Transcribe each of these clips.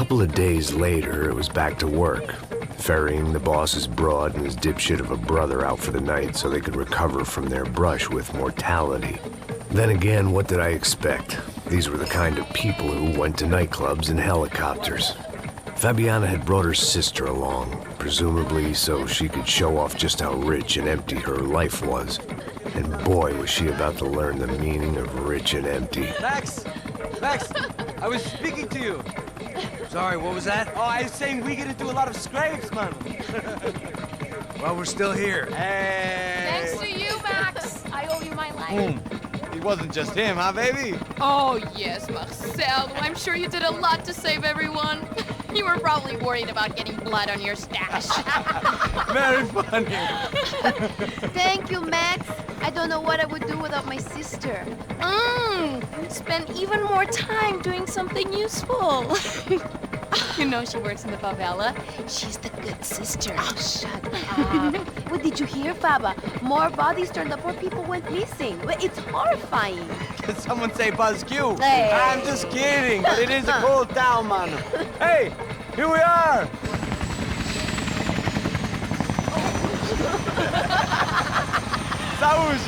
couple of days later, it was back to work, ferrying the boss's broad and his dipshit of a brother out for the night so they could recover from their brush with mortality. Then again, what did I expect? These were the kind of people who went to nightclubs in helicopters. Fabiana had brought her sister along, presumably so she could show off just how rich and empty her life was. And boy, was she about to learn the meaning of rich and empty. Max! Max! I was speaking to you. Sorry, what was that? Oh, I was saying we get to do a lot of scrapes, man. Well, we're still here. Hey! Thanks to you, Max. I owe you my life. Boom. It wasn't just him, huh, baby? Oh, yes, Marcel. I'm sure you did a lot to save everyone. You were probably worried about getting blood on your stash. Very funny. Thank you, Max. I don't know what I would do without my sister. Spend even more time doing something useful. You know she works in the favela. She's the good sister. Oh, shut up. What did you hear, Faba? More bodies turned up where people went missing. It's horrifying. Did someone say Buzz Q? Hey. I'm just kidding, but it is a cool town, man. Hey, here we are. Saúde!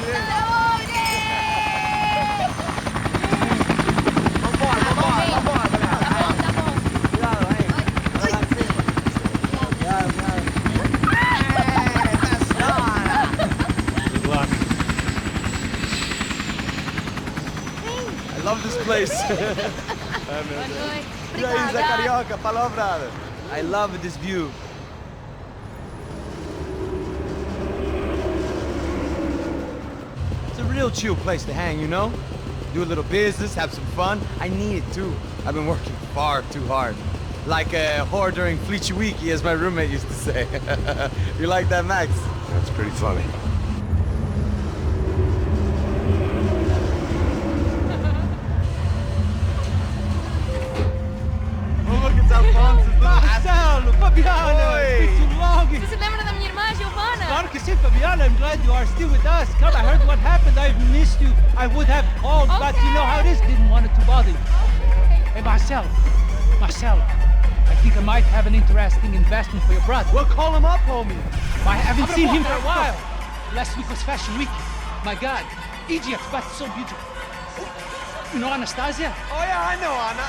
I love this place. Carioca, palavra. I love this view. It's a real chill place to hang, you know? Do a little business, have some fun. I need it too. I've been working far too hard. Like a whore during Fleechy Weeky, as my roommate used to say. You like that, Max? That's pretty funny. Marcelo, Fabiana, it's been too long. Você se lembra da minha irmã, Giovanna? Claro que sim, Fabiana. I'm glad you are still with us. Come, I heard what happened. I've missed you. I would have called, but you know how it is. Didn't want it to bother you. Hey, Marcelo, I think I might have an interesting investment for your brother. Well, call him up, homie. I haven't seen him for a while. Last week was Fashion Week. My God, Egypt, but so beautiful. You know Anastasia? Oh yeah, I know Anna.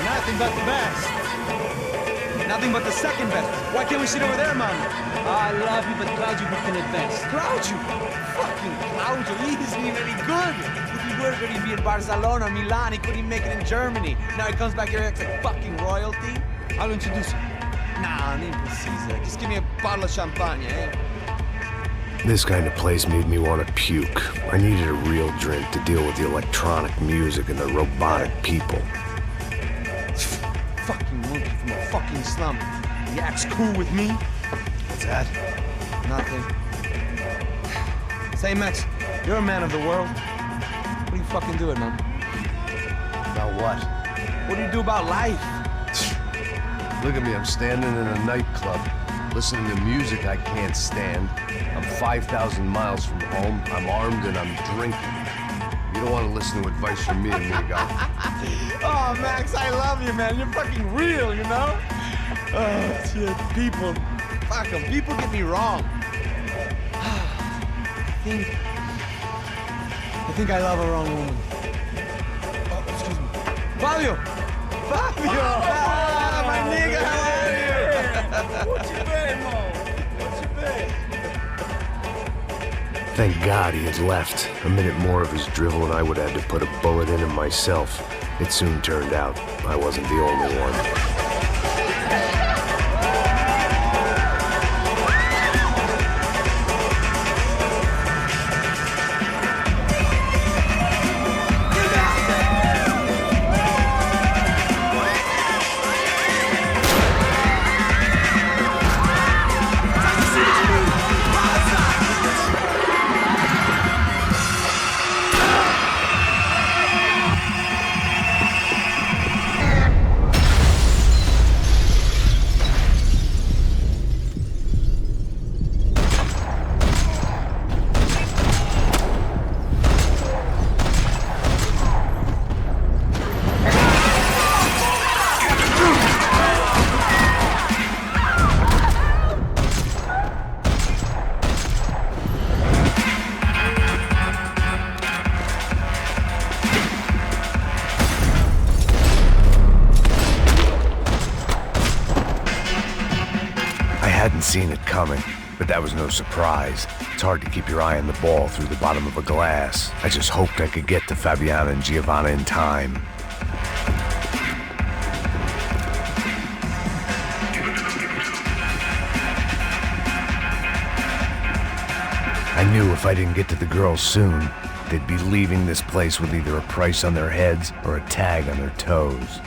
Nothing but the best. Nothing but the second best. Why can't we sit over there, man? I love you, but Claudio booked in advance. Claudio? Fucking Claudio, he isn't even any good. If he were good, he'd be in Barcelona, Milan. He couldn't make it in Germany. Now he comes back here and acts like fucking royalty. I'll introduce you. Nah, nem precisa. Just give me a bottle of champagne, eh? This kind of place made me want to puke. I needed a real drink to deal with the electronic music and the robotic people. Fucking monkey from a fucking slum. He acts cool with me. What's that? Nothing. Say, Max, you're a man of the world. What do you fucking do it, man? About what? What do you do about life? Look at me, I'm standing in a nightclub, listening to music I can't stand. I'm 5,000 miles from home, I'm armed and I'm drinking. You don't want to listen to advice from me, amigo. Oh, Max, I love you, man. You're fucking real, you know? Oh, shit, people. Fuck them. People get me wrong. I think I love a wrong woman. Fabio! Fabio! Ah, my nigga, how are you? Thank God he had left. A minute more of his drivel and I would have had to put a bullet in him myself. It soon turned out I wasn't the only one. I hadn't seen it coming, but that was no surprise. It's hard to keep your eye on the ball through the bottom of a glass. I just hoped I could get to Fabiana and Giovanna in time. I knew if I didn't get to the girls soon, they'd be leaving this place with either a price on their heads or a tag on their toes.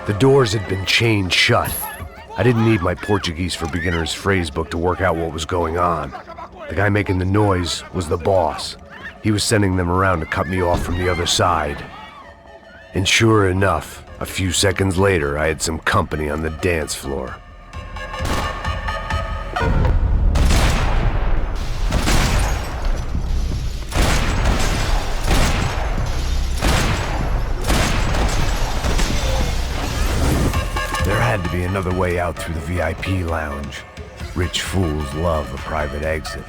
The doors had been chained shut. I didn't need my Portuguese for Beginners phrase book to work out what was going on. The guy making the noise was the boss. He was sending them around to cut me off from the other side. And sure enough, a few seconds later, I had some company on the dance floor. Had to be another way out through the VIP lounge. Rich fools love a private exit.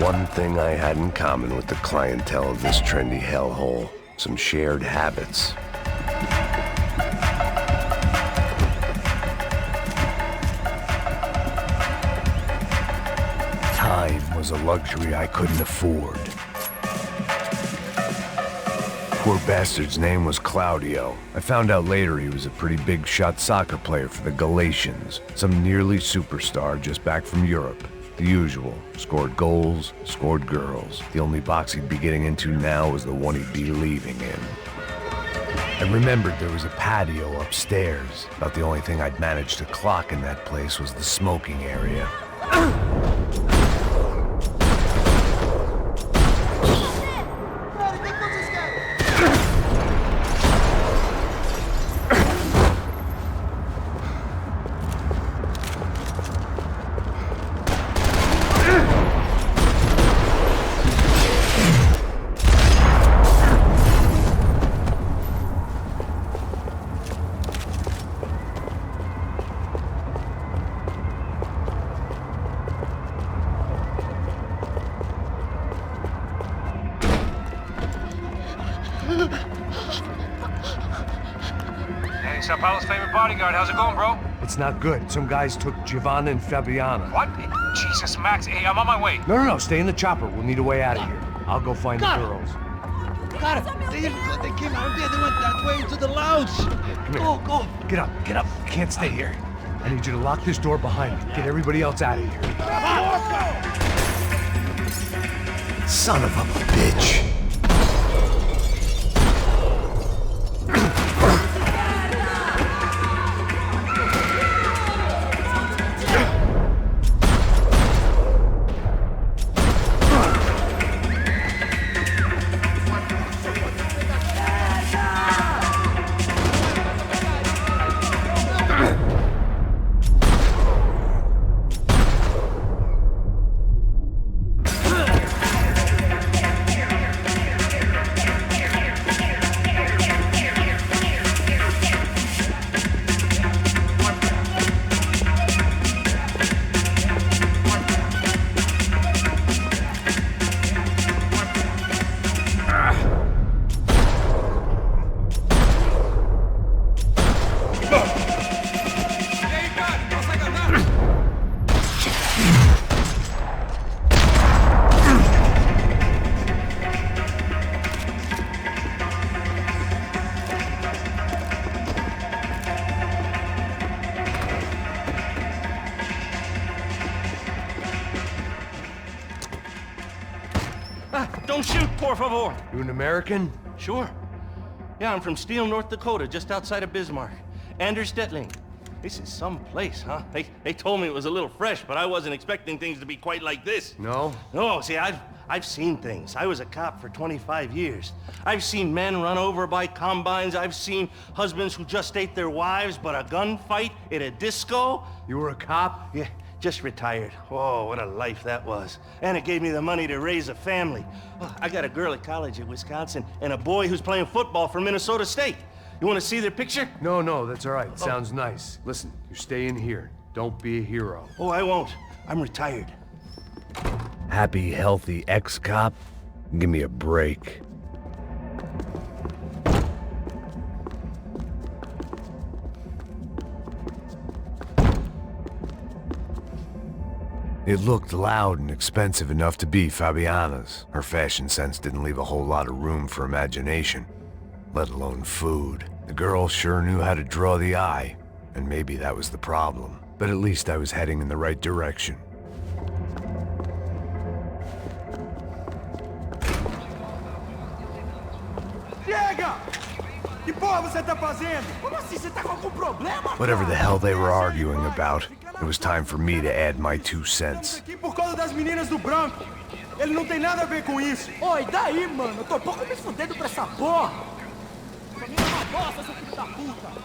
One thing I had in common with the clientele of this trendy hellhole, some shared habits. Time was a luxury I couldn't afford. Poor bastard's name was Claudio. I found out later he was a pretty big shot soccer player for the Galatians, some nearly superstar just back from Europe. The usual. Scored goals, scored girls. The only box he'd be getting into now was the one he'd be leaving in. I remembered there was a patio upstairs. About the only thing I'd managed to clock in that place was the smoking area. Hey, Sao Paulo's favorite bodyguard. How's it going, bro? It's not good. Some guys took Giovanna and Fabiana. What? Jesus, Max. Hey, I'm on my way. No. Stay in the chopper. We'll need a way out of here. I'll go find the girls. Got it. They came out there. They went that way into the lounge. Come here. Go. Get up. You can't stay here. I need you to lock this door behind me. Get everybody else out of here. Son of a bitch. Don't shoot, por favor. You an American? Sure. Yeah, I'm from Steele, North Dakota, just outside of Bismarck. Anders Detling. This is some place, huh? They told me it was a little fresh, but I wasn't expecting things to be quite like this. No? No, see, I've seen things. I was a cop for 25 years. I've seen men run over by combines. I've seen husbands who just ate their wives, but a gunfight at a disco. You were a cop? Yeah, just retired. Oh, what a life that was. And it gave me the money to raise a family. Oh, I got a girl at college at Wisconsin and a boy who's playing football for Minnesota State. You want to see their picture? No, that's all right. Sounds nice. Listen, you stay in here. Don't be a hero. Oh, I won't. I'm retired. Happy, healthy ex-cop? Give me a break. It looked loud and expensive enough to be Fabiana's. Her fashion sense didn't leave a whole lot of room for imagination, let alone food. The girl sure knew how to draw the eye, and maybe that was the problem. But at least I was heading in the right direction. Chega! Que porra você tá fazendo? Como assim? Você tá com algum problema? Whatever the hell they were arguing about, it was time for me to add my 2 cents. Aqui por causa das meninas do branco. Ele não tem nada a ver com isso. Oi, daí, mano? Eu tô pouco me fudendo pra essa porra. Pra mim é uma bosta, seu filho da puta.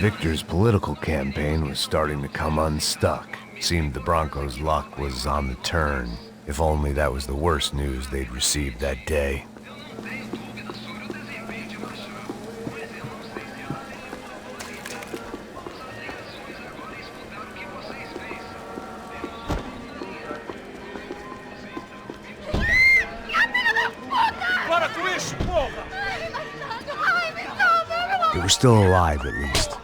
Victor's political campaign was starting to come unstuck. Seemed the Broncos' luck was on the turn. If only that was the worst news they'd received that day. They were still alive, at least.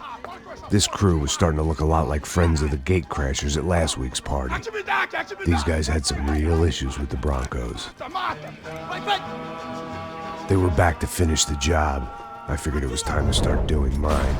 This crew was starting to look a lot like friends of the gatecrashers at last week's party. These guys had some real issues with the Broncos. They were back to finish the job. I figured it was time to start doing mine.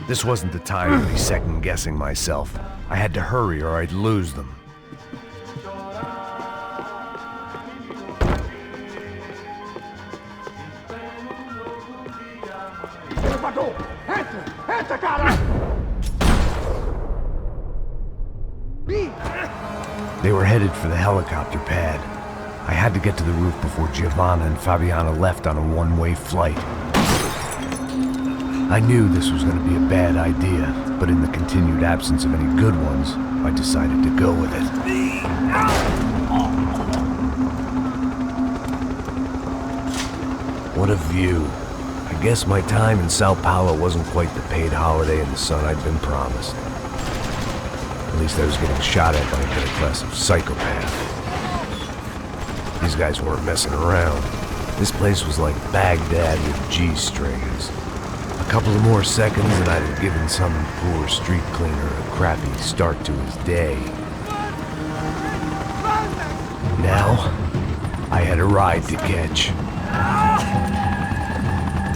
This wasn't the time to be second-guessing myself. I had to hurry or I'd lose them. Soldado! Entra, caralho! They were headed for the helicopter pad. I had to get to the roof before Giovanna and Fabiana left on a one-way flight. I knew this was going to be a bad idea, but in the continued absence of any good ones, I decided to go with it. What a view. I guess my time in Sao Paulo wasn't quite the paid holiday in the sun I'd been promised. At least I was getting shot at by a middle class of psychopath. These guys weren't messing around. This place was like Baghdad with G-strings. A couple of more seconds and I'd have given some poor street cleaner a crappy start to his day. Now, I had a ride to catch.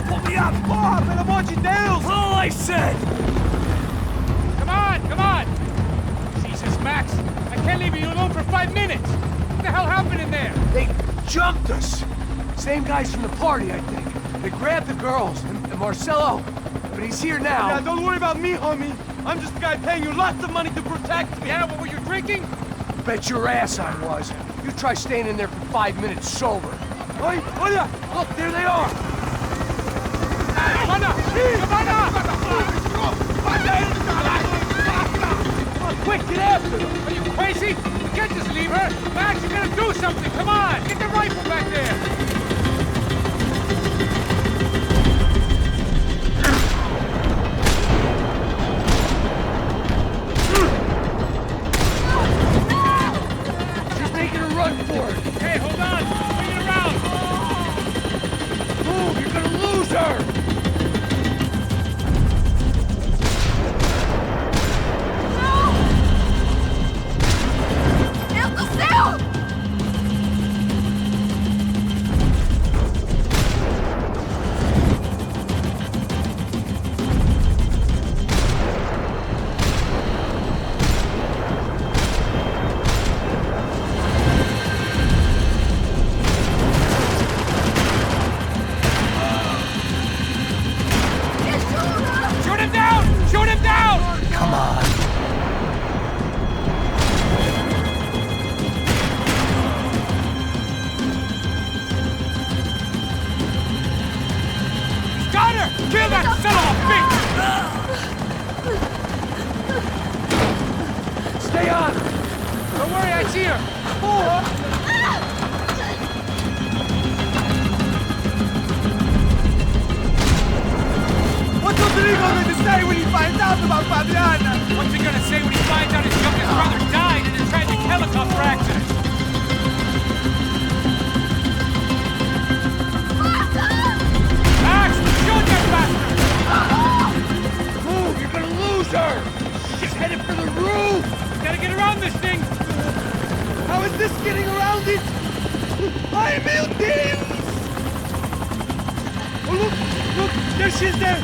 Pull me up! Porra, pelo amor de Deus! All I said! Come on! Jesus, Max, I can't leave you alone for 5 minutes! What the hell happened in there? They jumped us! Same guys from the party, I think. They grabbed the girls, and Marcelo, but he's here now. Yeah, don't worry about me, homie. I'm just a guy paying you lots of money to protect me. Yeah, what were you drinking? Bet your ass I was. You try staying in there for 5 minutes sober. Oi, olha! Look, there they are! Quick, get after them! Are you crazy? You can't just leave her! Max, you gotta do something! Come on! Get the rifle back there! She's making a run for it! Hey, hold on! Bring it around! Move! You're gonna lose her! Kill that son of a bitch! Stay on! Don't worry, I see her! What's Rodrigo going to say when he finds out about Fabiana? What's he gonna say when he finds out his youngest brother died in a tragic helicopter accident? Max, shoot that bastard! Move! You're gonna lose her! She's headed for the roof! Gotta get around this thing! How is this getting around it? Ay, meu Deus! Oh, look, there she is there!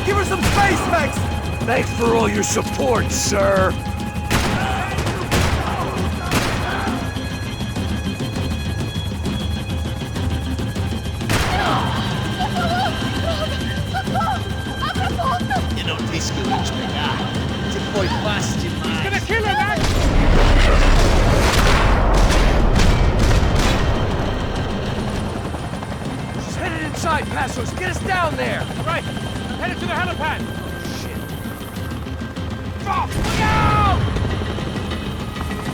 Give her some space, Max! Thanks for all your support, sir! Eu não disse que eu ia te pegar. Você foi fácil demais. He's gonna kill her, Max! She's headed inside, Passos! Get us down there! Right, headed to the helipad! Shit. Drop! Look out!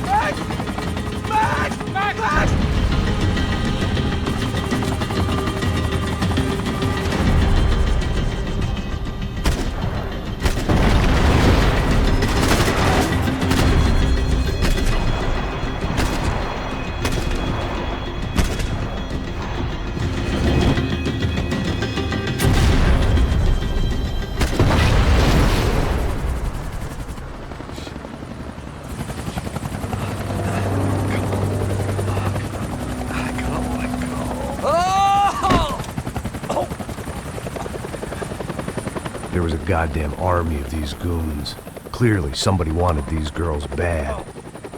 Max! Max! Max! Max! There was a goddamn army of these goons. Clearly, somebody wanted these girls bad.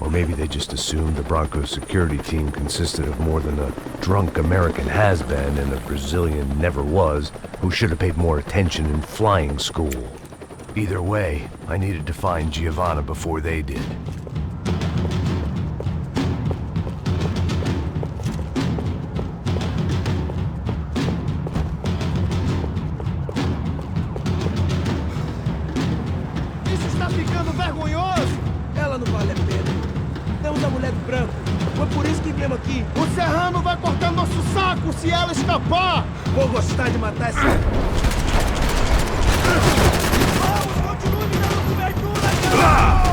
Or maybe they just assumed the Broncos security team consisted of more than a drunk American has-been and a Brazilian never-was who should have paid more attention in flying school. Either way, I needed to find Giovanna before they did. Isso está ficando vergonhoso! Ela não vale a pena. Temos a mulher de branco. Foi por isso que viemos aqui. O Serrano vai cortar nosso saco se ela escapar! Vou gostar de matar essa... Vamos, continue me dando cobertura, cara!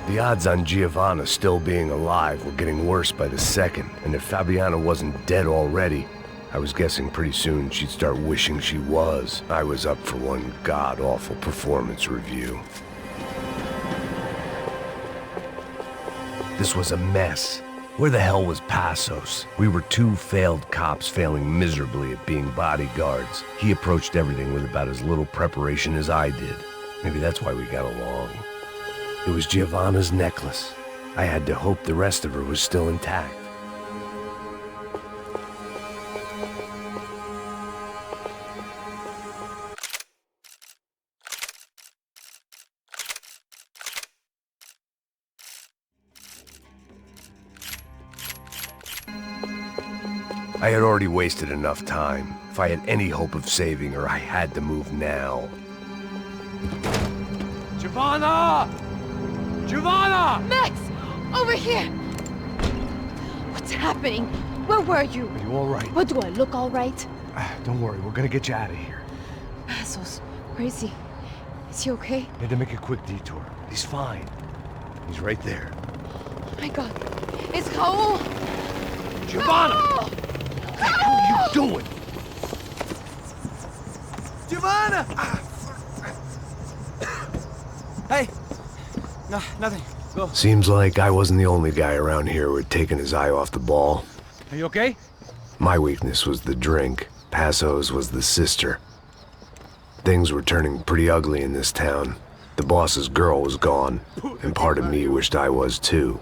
The odds on Giovanna still being alive were getting worse by the second, and if Fabiana wasn't dead already, I was guessing pretty soon she'd start wishing she was. I was up for one god-awful performance review. This was a mess. Where the hell was Passos? We were two failed cops failing miserably at being bodyguards. He approached everything with about as little preparation as I did. Maybe that's why we got along. It was Giovanna's necklace. I had to hope the rest of her was still intact. I had already wasted enough time. If I had any hope of saving her, I had to move now. Giovanna! Giovanna! Max! Over here! What's happening? Where were you? Are you all right? What, do I look all right? Don't worry, we're gonna get you out of here. Passos, where is he? Is he okay? Had to make a quick detour. He's fine. He's right there. Oh my god. It's Raul! Giovanna! Raul! What are you doing? Giovanna! Hey! No, nothing. Go. Seems like I wasn't the only guy around here who had taken his eye off the ball. Are you okay? My weakness was the drink. Passos was the sister. Things were turning pretty ugly in this town. The boss's girl was gone, and part of me wished I was too.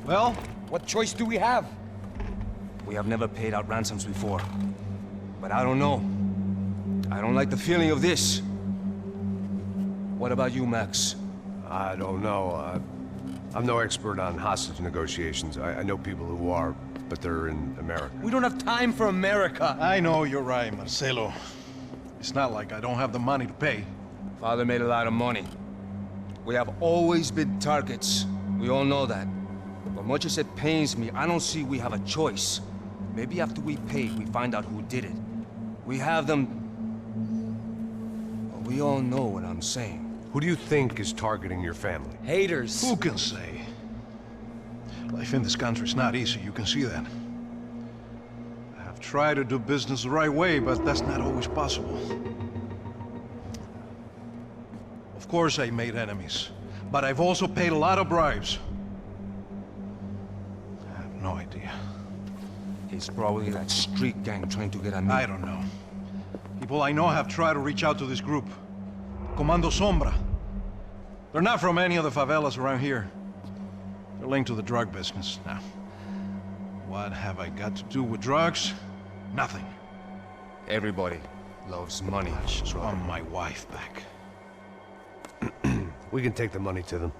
Well, what choice do we have? We have never paid out ransoms before. But I don't know. I don't like the feeling of this. What about you, Max? I don't know. I'm no expert on hostage negotiations. I know people who are, but they're in America. We don't have time for America. I know you're right, Marcelo. It's not like I don't have the money to pay. Father made a lot of money. We have always been targets. We all know that. But much as it pains me, I don't see we have a choice. Maybe after we pay, we find out who did it. We have them... Well, we all know what I'm saying. Who do you think is targeting your family? Haters. Who can say? Life in this country is not easy, you can see that. I have tried to do business the right way, but that's not always possible. Of course I made enemies, but I've also paid a lot of bribes. I have no idea. It's probably that street gang trying to get at me. I don't know. People I know have tried to reach out to this group. Comando Sombra. They're not from any of the favelas around here. They're linked to the drug business. Now, what have I got to do with drugs? Nothing. Everybody loves money. I just want my wife back. We can take the money to them.